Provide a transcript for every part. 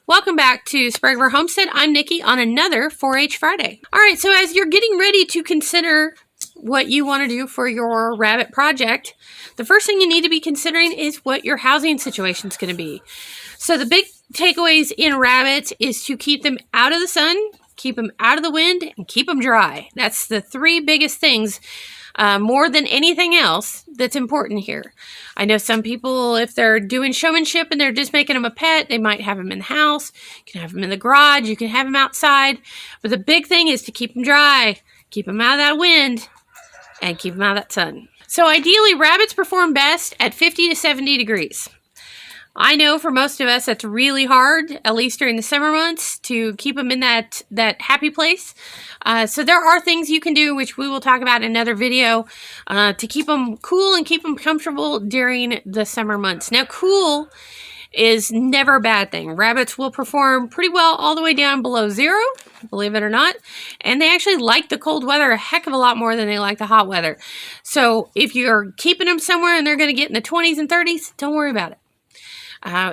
Welcome back to Spraguever Homestead. I'm Nikki on another 4-H Friday. All right, so as you're getting ready to consider what you want to do for your rabbit project, the first thing you need to be considering is what your housing situation is going to be. So the big takeaways in rabbits is to keep them out of the sun, keep them out of the wind, and keep them dry. That's the three biggest things. More than anything else that's important here. I know some people, if they're doing showmanship and they're just making them a pet, they might have them in the house. You can have them in the garage. You can have them outside. But the big thing is to keep them dry, keep them out of that wind, and keep them out of that sun. So ideally, rabbits perform best at 50 to 70 degrees. I know for most of us that's really hard, at least during the summer months, to keep them in that happy place. So there are things you can do, which we will talk about in another video, to keep them cool and keep them comfortable during the summer months. Now, cool is never a bad thing. Rabbits will perform pretty well all the way down below zero, believe it or not. And they actually like the cold weather a heck of a lot more than they like the hot weather. So if you're keeping them somewhere and they're going to get in the 20s and 30s, don't worry about it.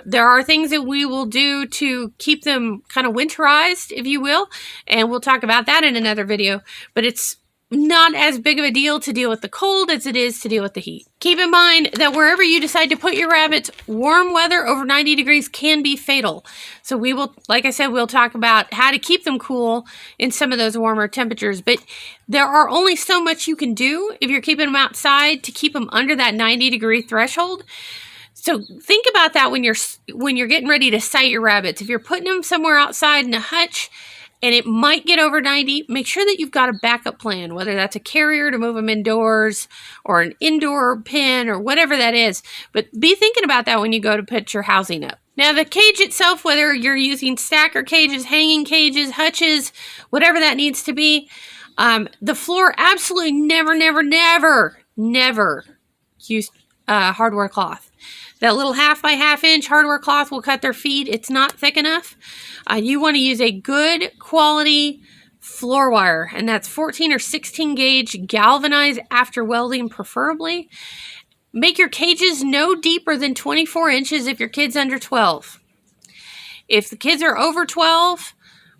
There are things that we will do to keep them kind of winterized, if you will, and we'll talk about that in another video, but it's not as big of a deal to deal with the cold as it is to deal with the heat. Keep in mind that wherever you decide to put your rabbits, warm weather over 90 degrees can be fatal. So we will, like I said, we'll talk about how to keep them cool in some of those warmer temperatures, but there are only so much you can do if you're keeping them outside to keep them under that 90-degree threshold. So think about that when you're getting ready to site your rabbits. If you're putting them somewhere outside in a hutch and it might get over 90, make sure that you've got a backup plan, whether that's a carrier to move them indoors or an indoor pen or whatever that is. But be thinking about that when you go to put your housing up. Now, the cage itself, whether you're using stacker cages, hanging cages, hutches, whatever that needs to be, the floor absolutely never use hardware cloth. That little 1/2 inch hardware cloth will cut their feet. It's not thick enough. You want to use a good quality floor wire, and that's 14 or 16 gauge galvanized after welding preferably. Make your cages no deeper than 24 inches if your kid's under 12. If the kids are over 12,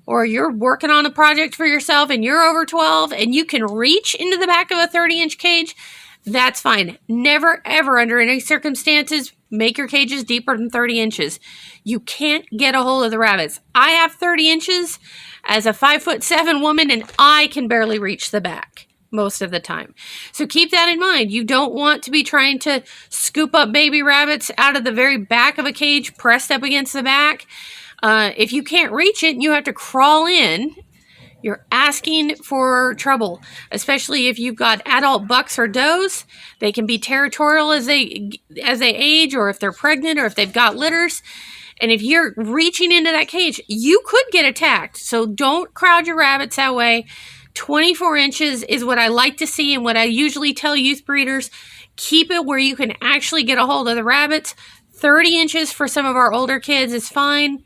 or you're working on a project for yourself and you're over 12 and you can reach into the back of a 30-inch cage, that's fine. Never, ever, under any circumstances, make your cages deeper than 30 inches. You can't get a hold of the rabbits. I have 30 inches as a 5'7" woman, and I can barely reach the back most of the time. So keep that in mind. You don't want to be trying to scoop up baby rabbits out of the very back of a cage pressed up against the back. If you can't reach it and you have to crawl in, you're asking for trouble, especially if you've got adult bucks or does. They can be territorial as they age, or if they're pregnant, or if they've got litters. And if you're reaching into that cage, you could get attacked. So don't crowd your rabbits that way. 24 inches is what I like to see, and what I usually tell youth breeders, keep it where you can actually get a hold of the rabbits. 30 inches for some of our older kids is fine.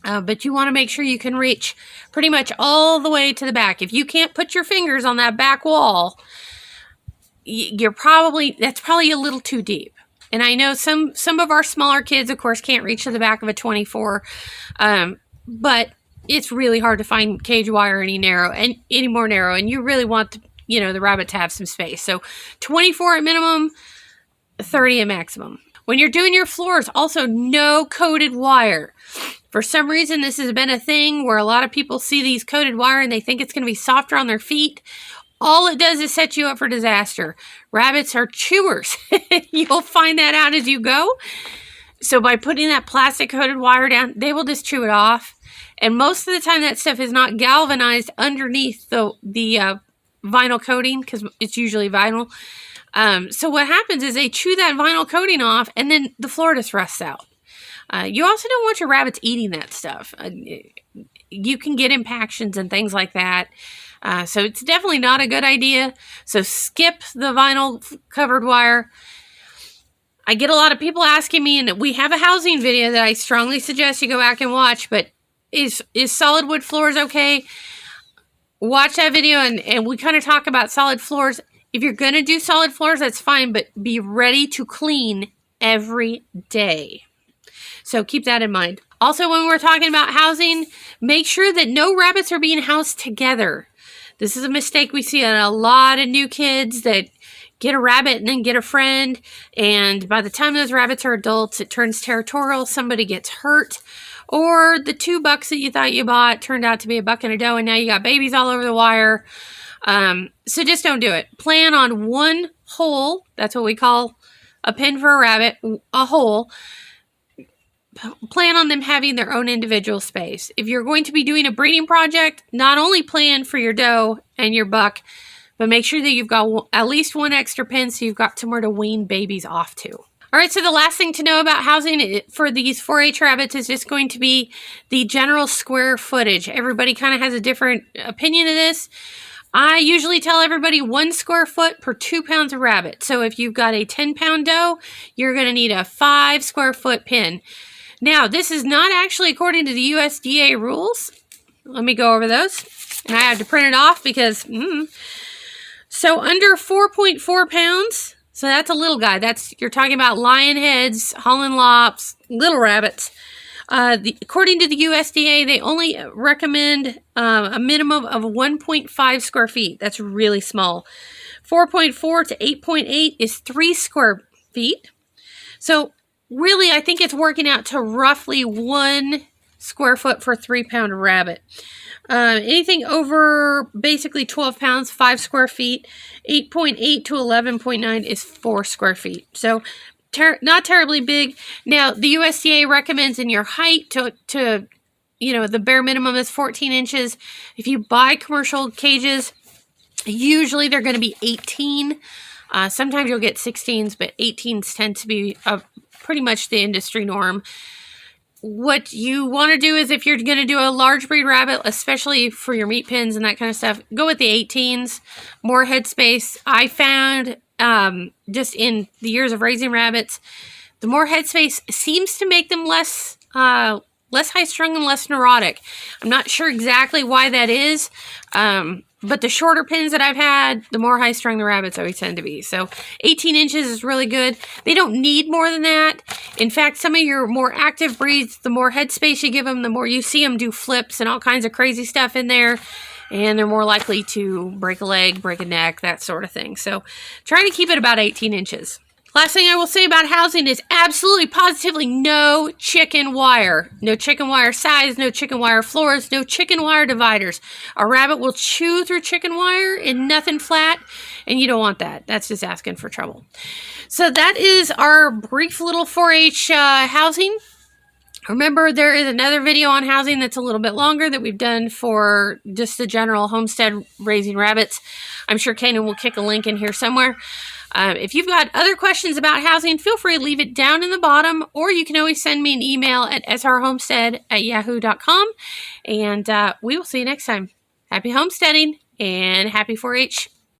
But you want to make sure you can reach pretty much all the way to the back. If you can't put your fingers on that back wall, that's probably a little too deep. And I know some of our smaller kids, of course, can't reach to the back of a 24, but it's really hard to find cage wire any more narrow, and you really want the rabbit to have some space. So 24 at minimum, 30 at maximum. When you're doing your floors, also no coated wire. For some reason, this has been a thing where a lot of people see these coated wire and they think it's going to be softer on their feet. All it does is set you up for disaster. Rabbits are chewers. You'll find that out as you go. So by putting that plastic coated wire down, they will just chew it off. And most of the time that stuff is not galvanized underneath the vinyl coating, because it's usually vinyl. So what happens is they chew that vinyl coating off, and then the floor just rusts out. You also don't want your rabbits eating that stuff. You can get impactions and things like that. So it's definitely not a good idea. So skip the vinyl covered wire. I get a lot of people asking me, and we have a housing video that I strongly suggest you go back and watch, but is solid wood floors okay? Watch that video, and we kind of talk about solid floors. If you're going to do solid floors, that's fine, but be ready to clean every day. So keep that in mind. Also, when we're talking about housing, make sure that no rabbits are being housed together. This is a mistake we see in a lot of new kids that get a rabbit and then get a friend. And by the time those rabbits are adults, it turns territorial. Somebody gets hurt. Or the $2 that you thought you bought turned out to be a buck and a doe, and now you got babies all over the wire. So just don't do it. Plan on one hole. That's what we call a pen for a rabbit, a hole. Plan on them having their own individual space. If you're going to be doing a breeding project, not only plan for your doe and your buck, but make sure that you've got at least one extra pen so you've got somewhere to wean babies off to. All right, so the last thing to know about housing for these 4-H rabbits is just going to be the general square footage. Everybody kind of has a different opinion of this. I usually tell everybody 1 square foot per 2 pounds of rabbit. So if you've got a 10-pound doe, you're going to need a 5 square foot pen. Now, this is not actually according to the USDA rules. Let me go over those. And I have to print it off because, So under 4.4 pounds, so that's a little guy. You're talking about lion heads, Holland lops, little rabbits. According to the USDA, they only recommend a minimum of 1.5 square feet. That's really small. 4.4 to 8.8 is 3 square feet. So really, I think it's working out to roughly 1 square foot for a 3-pound rabbit. Anything over basically 12 pounds, 5 square feet. 8.8 to 11.9 is 4 square feet. So not terribly big. Now, the USDA recommends in your height to the bare minimum is 14 inches. If you buy commercial cages, usually they're going to be 18. Sometimes you'll get 16s, but 18s tend to be pretty much the industry norm. What you want to do is if you're going to do a large breed rabbit, especially for your meat pens and that kind of stuff, go with the 18s, more headspace. I found just in the years of raising rabbits, the more headspace seems to make them less high-strung and less neurotic. I'm not sure exactly why that is, but the shorter pins that I've had, the more high-strung the rabbits always tend to be. So 18 inches is really good. They don't need more than that. In fact, some of your more active breeds, the more headspace you give them, the more you see them do flips and all kinds of crazy stuff in there. And they're more likely to break a leg, break a neck, that sort of thing. So try to keep it about 18 inches. Last thing I will say about housing is absolutely positively no chicken wire. No chicken wire size, no chicken wire floors, no chicken wire dividers. A rabbit will chew through chicken wire and nothing flat, and you don't want that. That's just asking for trouble. So that is our brief little 4-H housing. Remember, there is another video on housing that's a little bit longer that we've done for just the general homestead raising rabbits. I'm sure Kanan will kick a link in here somewhere. If you've got other questions about housing, feel free to leave it down in the bottom, or you can always send me an email at srhomestead@yahoo.com, and we will see you next time. Happy homesteading and happy 4-H.